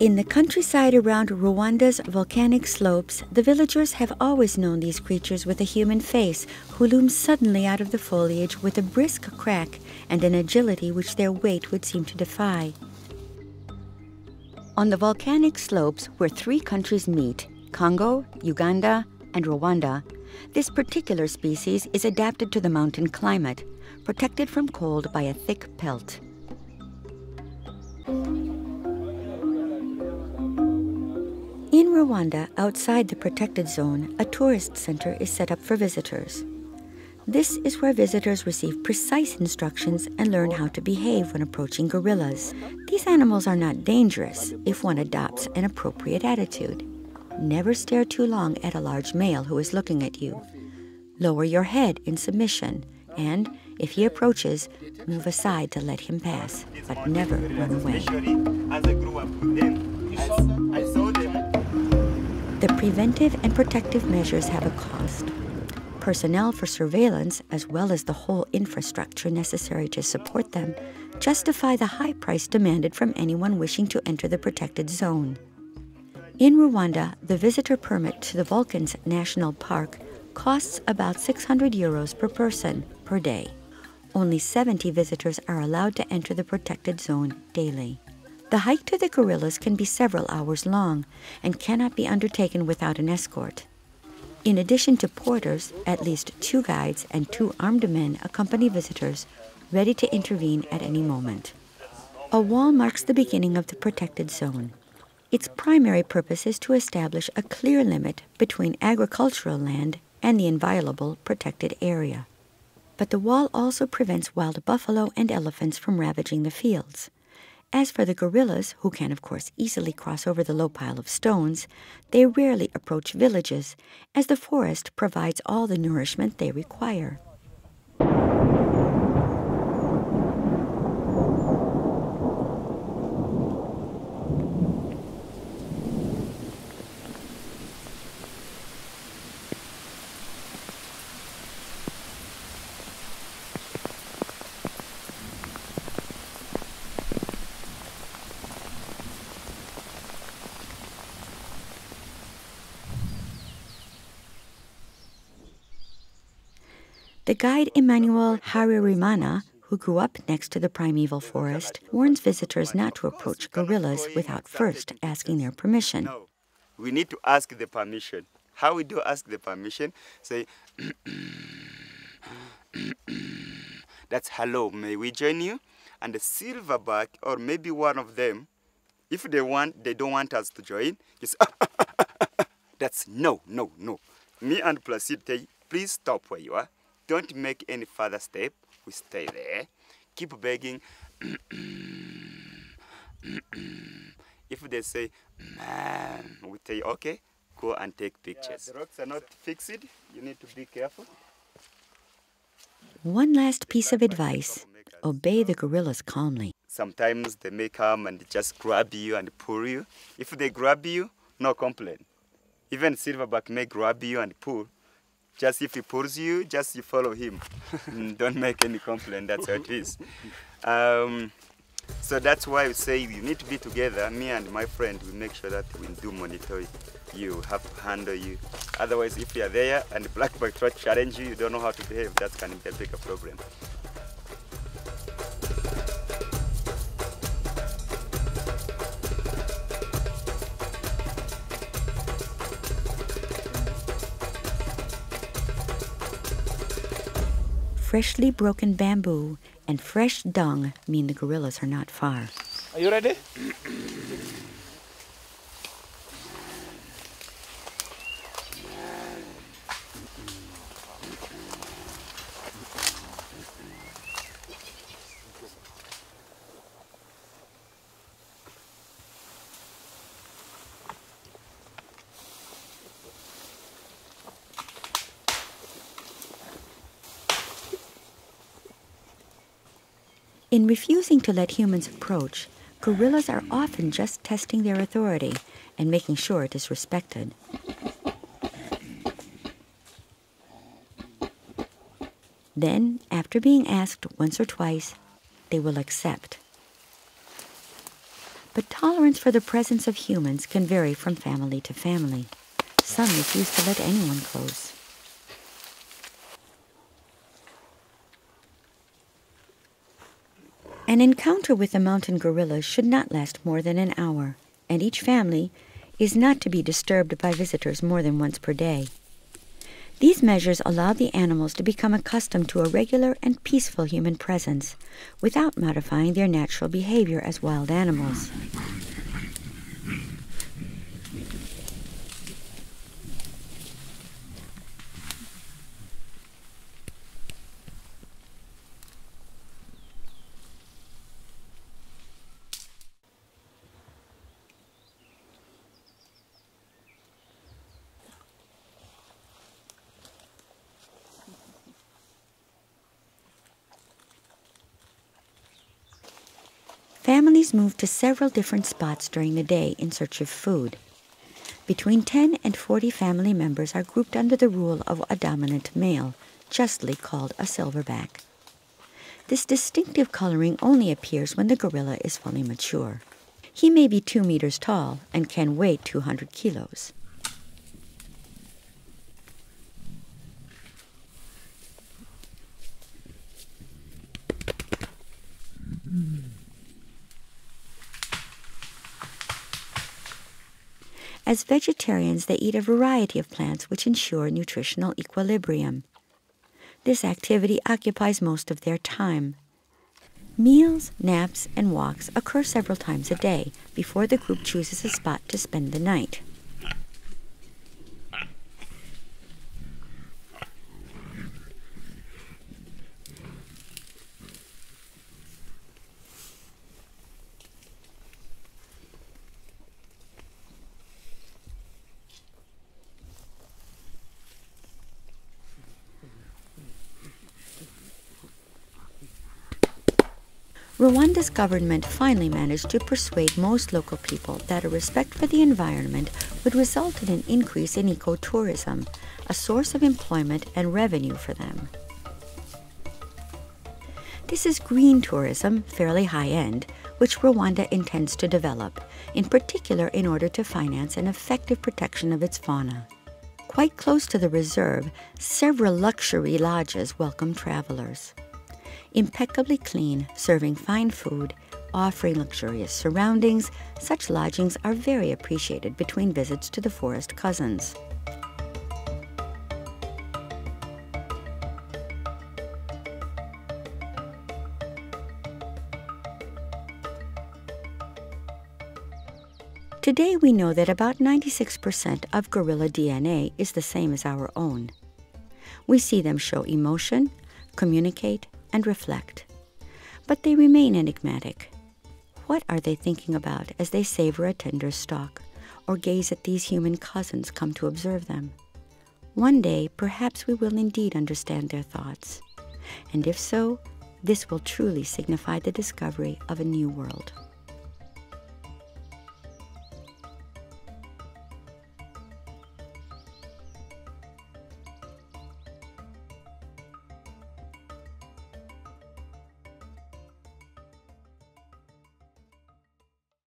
In the countryside around Rwanda's volcanic slopes, the villagers have always known these creatures with a human face who loom suddenly out of the foliage with a brisk crack and an agility which their weight would seem to defy. On the volcanic slopes where three countries meet, Congo, Uganda, and Rwanda, this particular species is adapted to the mountain climate, protected from cold by a thick pelt. In Rwanda, outside the protected zone, a tourist center is set up for visitors. This is where visitors receive precise instructions and learn how to behave when approaching gorillas. These animals are not dangerous if one adopts an appropriate attitude. Never stare too long at a large male who is looking at you. Lower your head in submission, and if he approaches, move aside to let him pass, but never run away. The preventive and protective measures have a cost. Personnel for surveillance, as well as the whole infrastructure necessary to support them, justify the high price demanded from anyone wishing to enter the protected zone. In Rwanda, the visitor permit to the Volcans National Park costs about 600 euros per person per day. Only 70 visitors are allowed to enter the protected zone daily. The hike to the gorillas can be several hours long and cannot be undertaken without an escort. In addition to porters, at least 2 guides and 2 armed men accompany visitors, ready to intervene at any moment. A wall marks the beginning of the protected zone. Its primary purpose is to establish a clear limit between agricultural land and the inviolable protected area. But the wall also prevents wild buffalo and elephants from ravaging the fields. As for the gorillas, who can of course easily cross over the low pile of stones, they rarely approach villages, as the forest provides all the nourishment they require. The guide Emmanuel Haririmana, who grew up next to the primeval forest, warns visitors not to approach gorillas without first asking their permission. No, we need to ask the permission. How we do ask the permission? Say, that's hello, may we join you? And the silverback, or maybe one of them, if they don't want us to join, just that's no, no, no. Me and Placide, please stop where you are. Don't make any further step. We stay there. Keep begging. If they say, man, we say, okay, go and take pictures. The rocks are not fixed. You need to be careful. One last piece of advice: obey the gorillas calmly. Sometimes they may come and just grab you and pull you. If they grab you, no complaint. Even silverback may grab you and pull. Just if he pulls you, just you follow him. Don't make any complaint, that's how it is. So that's why we say you need to be together. Me and my friend, we make sure that we do monitor you, have to handle you. Otherwise, if you are there and the black buck try to challenge you, you don't know how to behave, that's going to be a bigger problem. Freshly broken bamboo and fresh dung mean the gorillas are not far. Are you ready? In refusing to let humans approach, gorillas are often just testing their authority and making sure it is respected. Then, after being asked once or twice, they will accept. But tolerance for the presence of humans can vary from family to family. Some refuse to let anyone close. An encounter with the mountain gorillas should not last more than an hour, and each family is not to be disturbed by visitors more than once per day. These measures allow the animals to become accustomed to a regular and peaceful human presence without modifying their natural behavior as wild animals. Families move to several different spots during the day in search of food. Between 10 and 40 family members are grouped under the rule of a dominant male, justly called a silverback. This distinctive coloring only appears when the gorilla is fully mature. He may be 2 meters tall and can weigh 200 kilos. As vegetarians, they eat a variety of plants which ensure nutritional equilibrium. This activity occupies most of their time. Meals, naps, and walks occur several times a day before the group chooses a spot to spend the night. Rwanda's government finally managed to persuade most local people that a respect for the environment would result in an increase in ecotourism, a source of employment and revenue for them. This is green tourism, fairly high-end, which Rwanda intends to develop, in particular in order to finance an effective protection of its fauna. Quite close to the reserve, several luxury lodges welcome travelers. Impeccably clean, serving fine food, offering luxurious surroundings, such lodgings are very appreciated between visits to the forest cousins. Today we know that about 96% of gorilla DNA is the same as our own. We see them show emotion, communicate, and reflect. But they remain enigmatic. What are they thinking about as they savor a tender stalk, or gaze at these human cousins come to observe them? One day, perhaps we will indeed understand their thoughts. And if so, this will truly signify the discovery of a new world.